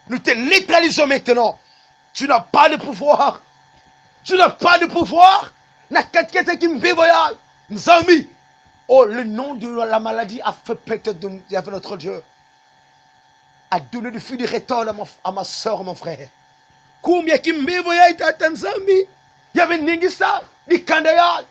Nous te neutralisons maintenant. Tu n'as pas de pouvoir. Tu n'as pas de pouvoir. Na katkete qui me voyage. Nzami. Oh, le nom de la maladie a fait peut-être avec notre Dieu. A donné du fil de retour à ma soeur, mon frère. Combien qui me été à Tanzanie? Il y avait Ningisa, ni Kandaya.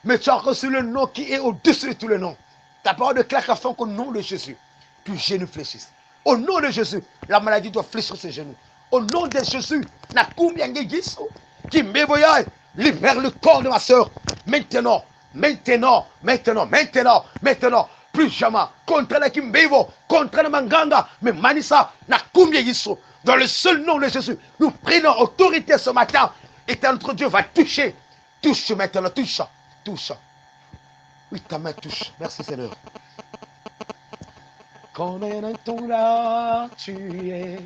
Mais tu as reçu le nom qui est au-dessus de tous les noms. Ta parole de claque afin qu'au nom de Jésus, tes genoux fléchissent. Au nom de Jésus, la maladie doit fléchir ses genoux. Au nom de Jésus, na combien qui me voyait, libère le corps de ma soeur. Maintenant, maintenant, maintenant, maintenant, maintenant. Plus jamais. Contre la Kimbevo, contre le Manganga, mais Manissa, na combien dans le seul nom de Jésus, nous prenons autorité ce matin. Et notre Dieu va toucher. Touche maintenant, touche. Touche. Oui, ta main touche. Merci Seigneur. Comme un ton là, tu es.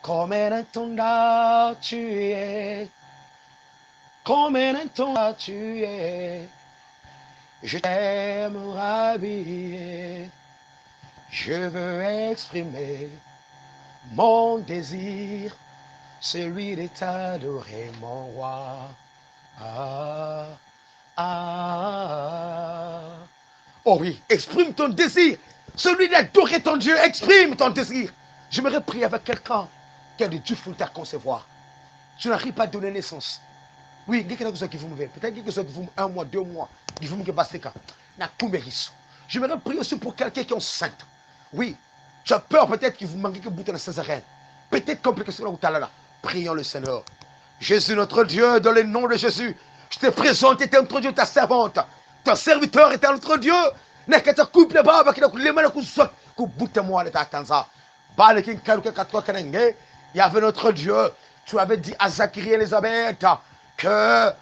Comme un ton là, tu es. Comme un ton là, tu es. Je t'aime rhabiller. Je veux exprimer mon désir, celui de t'adorer, mon roi. Ah, ah. Oh oui, exprime ton désir, celui d'adorer ton Dieu, exprime ton désir. Je me prier avec quelqu'un qui a de difficultés à concevoir. Tu n'arrives pas à donner naissance. Oui, il y a quelque chose qui vous me fait. Peut-être quelque chose qui vous 1 mois, 2 mois, qui vous me passer quand. Je me prier aussi pour quelqu'un qui est enceinte. Oui, tu as peur peut-être qu'il vous manque que bout de la césarienne. Peut-être complication là où tu as là. Prions le Seigneur. Jésus, notre Dieu, dans le nom de Jésus, je te présente, et notre Dieu, ta servante. Ton serviteur est notre Dieu. N'est que ta coupe de baba qui a les mains qui sautent, qui bout de moi, l'état Tanza. Il y avait notre Dieu. Tu avais dit à Zacharie et Elisabeth que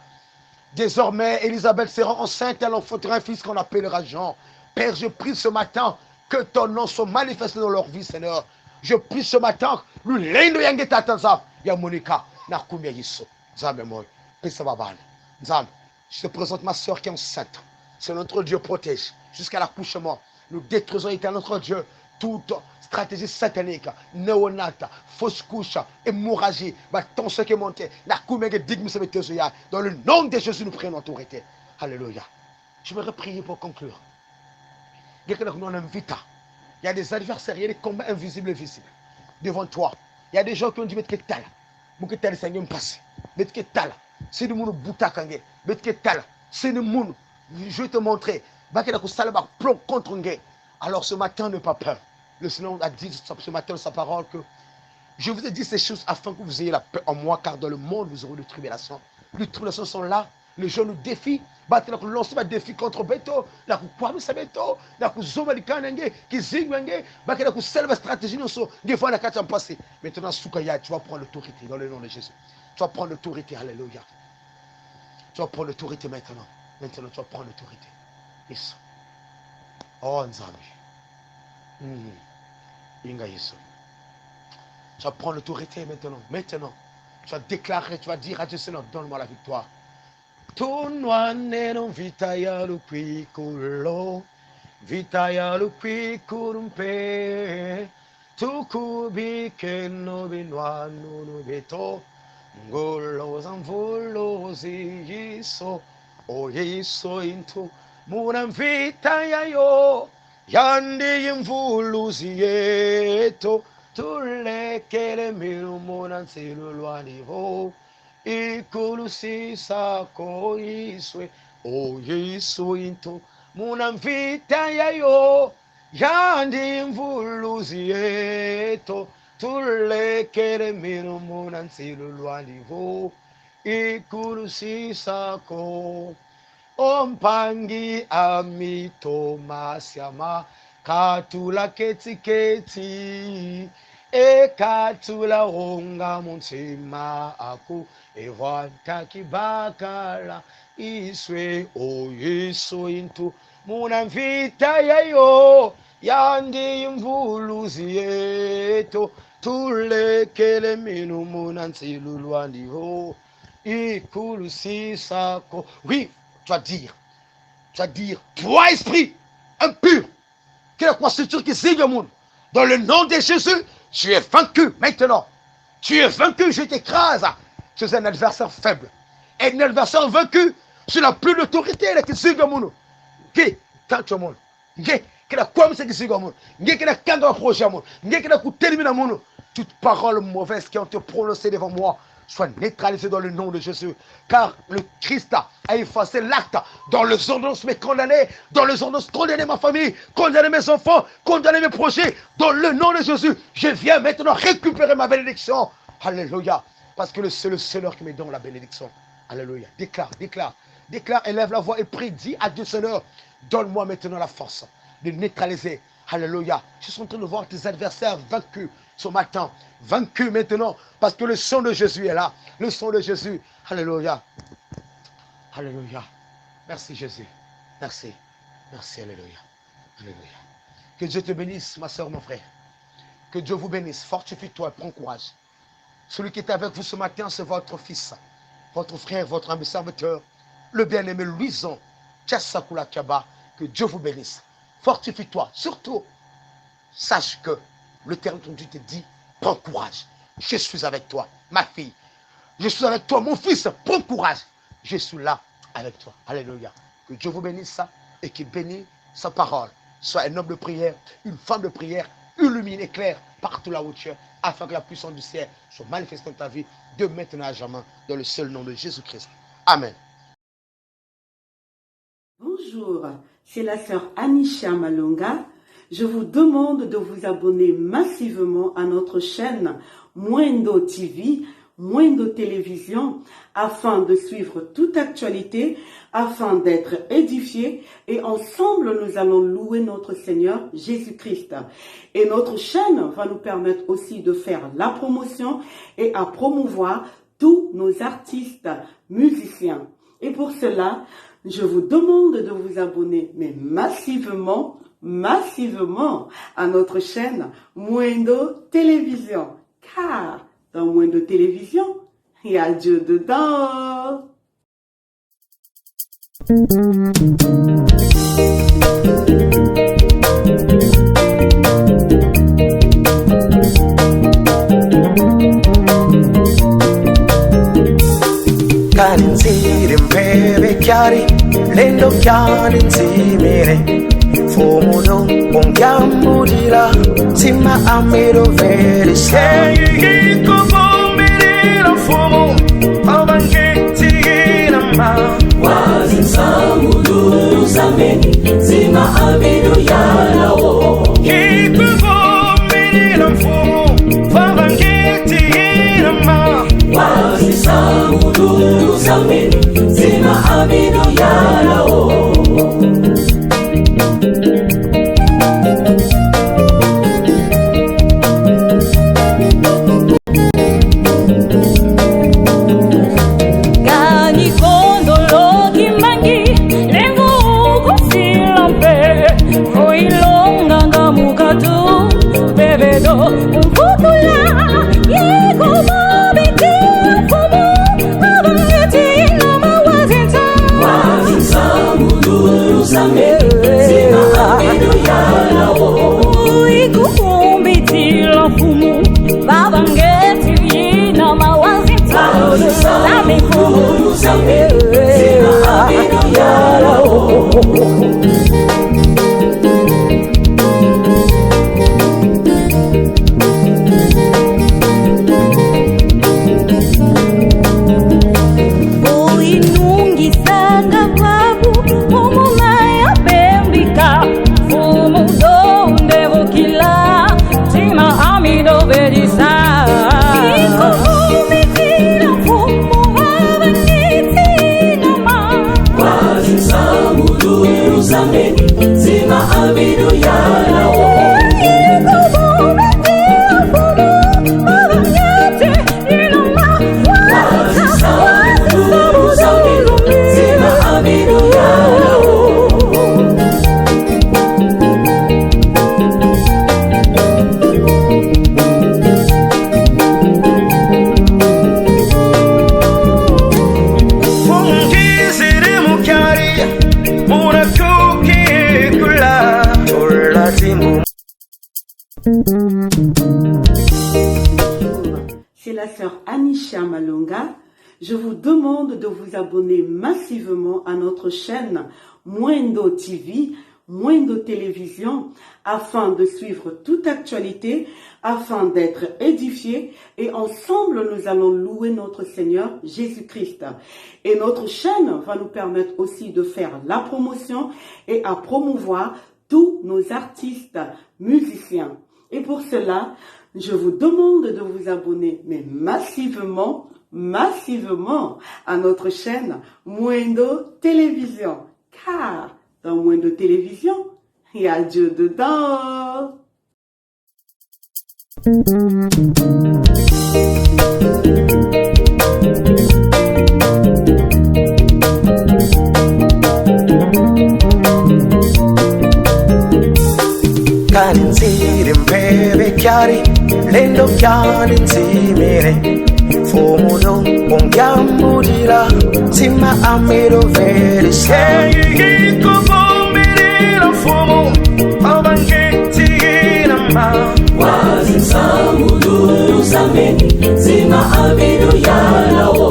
désormais Elisabeth sera enceinte, elle enfantera un fils qu'on appellera Jean. Père, je prie ce matin que ton nom soit manifesté dans leur vie, Seigneur. Je prie ce matin, le lendo yange tatanza, ya Monica, na kumya yiso. Zambe moi, pesa babane. Zambe, je te présente ma soeur qui est enceinte. C'est notre Dieu protège jusqu'à l'accouchement. Nous détruisons, étant notre Dieu, toute stratégie satanique, néonate, fausse couche, hémorragie, tension qui est montée, la kumya qui digne se mette dans le nom de Jésus, nous prenons autorité. Alléluia. Je me prier pour conclure. Il y a des adversaires, il y a des combats invisibles et visibles devant toi. Il y a des gens qui ont dit, mais que tal, mais que tal, c'est un passé, mais que tal, c'est le monde boutakange, mais que tal, c'est le monde, je vais te montrer, contre un gars. Alors ce matin, ne pas peur. Le Seigneur a dit ce matin dans sa parole que je vous ai dit ces choses afin que vous ayez la paix en moi, car dans le monde, vous aurez des tribulations. Les tribulations sont là. Les gens nous défient. Nous lançons un défi contre Beto. Nous avons fait Beto. Nous avons fait Kanenge. Nous avons fait une stratégie. Des fois, nous avons passé. Maintenant, tu vas prendre l'autorité dans le nom de Jésus. Tu vas prendre l'autorité. Alléluia. Tu vas prendre l'autorité maintenant. Maintenant, tu vas prendre l'autorité. Yes. Oh, Nzambi. Inga Yesu. Tu vas prendre l'autorité maintenant. Maintenant. Tu vas déclarer, tu vas dire à Dieu, Seigneur, donne-moi la victoire. Tunwane vita ya lukwikulo, vita ya lukwikurumpe, tukubike no binwanu no beto, ngolo zamvulo ziyiso, o yiso into, muna vita ya yo, yandi imvulu zieto, tulekele miru muna nsilulwani ho. Ikulusi sako iswe o Yesu into munamvita yayo yandi mvuluzi yeto tulekere minu munansilulwanivo ikulusi sako ompangi amito masyama katula keti ekatula honga muntima aku evanta kibakala iswe o Yesu into munamvita yayo yandi mvuluzi yeto tulekele minu munansilulwandiho ikulusi sako. Oui, tu vas dire, toi esprit impur, que la constitution qui signe le monde, dans le nom de Jésus, tu es vaincu maintenant. Tu es vaincu, je t'écrase. Tu es un adversaire faible. Et un adversaire vaincu, tu n'as plus d'autorité. nge tanto mon nge kila kwa msekisi kwa mon nge kila kanga projet mon nge kila kutelimina mon toute parole mauvaise qui ont été prononcées devant moi soit neutralisée dans le nom de Jésus. Car le Christ a effacé l'acte dans les ordonnances mais condamné, dans les ordonnances condamné ma famille, condamné mes enfants, condamné mes projets. Dans le nom de Jésus, je viens maintenant récupérer ma bénédiction. Alléluia. Parce que c'est le Seigneur qui me donne la bénédiction. Alléluia. Déclare, déclare, déclare, élève la voix et prie, dis à Dieu Seigneur, donne-moi maintenant la force de neutraliser. Alléluia. Je suis en train de voir tes adversaires vaincus ce matin. Vaincus maintenant. Parce que le sang de Jésus est là. Le sang de Jésus. Alléluia. Alléluia. Merci Jésus. Merci. Merci. Alléluia. Alléluia. Que Dieu te bénisse, ma soeur, mon frère. Que Dieu vous bénisse. Fortifie-toi et prends courage. Celui qui est avec vous ce matin, c'est votre fils, votre frère, votre ami serviteur, le bien-aimé Louison Tchassakula Kaba. Que Dieu vous bénisse. Fortifie-toi. Surtout, sache que le terme dont Dieu te dit, prends courage. Je suis avec toi, ma fille. Je suis avec toi, mon fils. Prends courage. Je suis là avec toi. Alléluia. Que Dieu vous bénisse et qu'il bénisse sa parole. Sois un homme de prière, une femme de prière, illumine, éclaire partout là où tu es, afin que la puissance du ciel soit manifestée dans ta vie, de maintenant à jamais, dans le seul nom de Jésus-Christ. Amen. Bonjour, c'est la sœur Anisha Malonga. Je vous demande de vous abonner massivement à notre chaîne Mwendo TV, Mwendo Télévision, afin de suivre toute actualité, afin d'être édifiés, et ensemble nous allons louer notre Seigneur Jésus-Christ. Et notre chaîne va nous permettre aussi de faire la promotion et à promouvoir tous nos artistes, musiciens. Et pour cela, je vous demande de vous abonner, mais massivement à notre chaîne Mwendo Télévision. Car dans Mwendo Télévision, il y a Dieu dedans. Kaninzire mbebe kyari lendo kyaninzimire fumuno ungyambulira tima amiro verisa yikuvumirira fumu abangetigina ma wazinsamuduzameni tima amiro yalawo yikuvumirira fumu abangetigina ma wazinsamuduzameni tima amiro yalawo. C'est la sœur Anisha Malonga. je vous demande de vous abonner massivement à notre chaîne Mwendo TV, Mwendo Télévision, afin de suivre toute actualité, afin d'être édifiés, et ensemble nous allons louer notre Seigneur Jésus-Christ. Et notre chaîne va nous permettre aussi de faire la promotion et à promouvoir tous nos artistes, musiciens. Et pour cela, je vous demande de vous abonner, mais massivement à notre chaîne Mwendo Télévision. Car dans Mwendo Télévision, il y a Dieu dedans. Kaninzire mbebe kyari lendo kyaninzimire Fumudo ongyambulira Sima amiro verisa Yikuvumirira fumu Abangetigina ma Wazinsamuduru zameni Sima amiro yalawo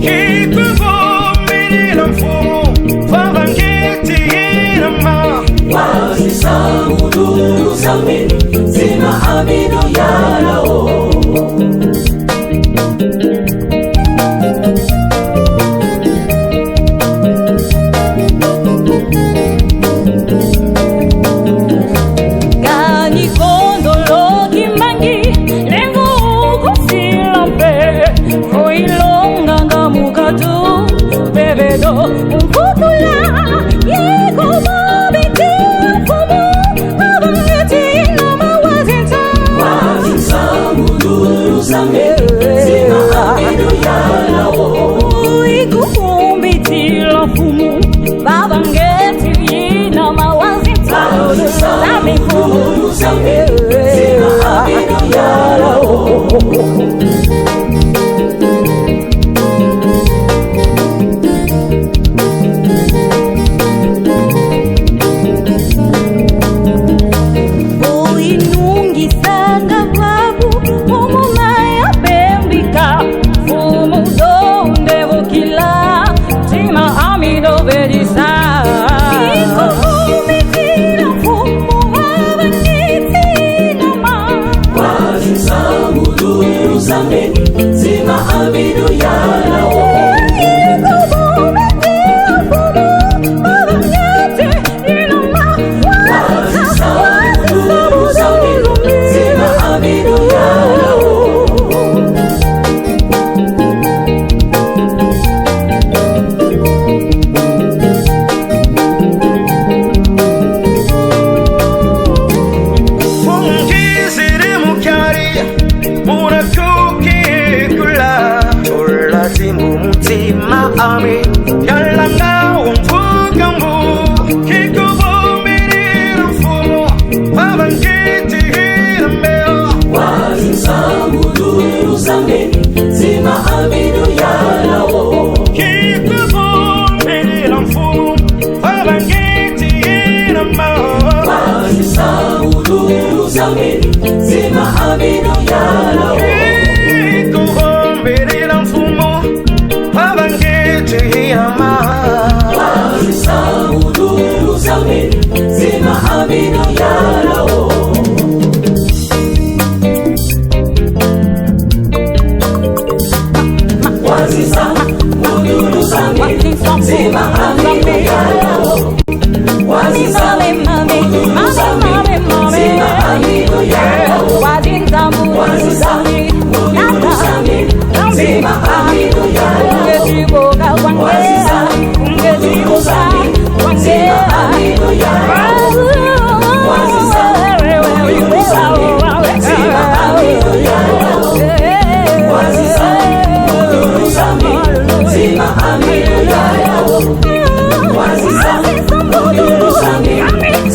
Yikuvumirira fumu Abangetigina ma Wazinsamuduru zameni Sima amiro yalawo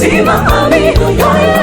Sima amigo,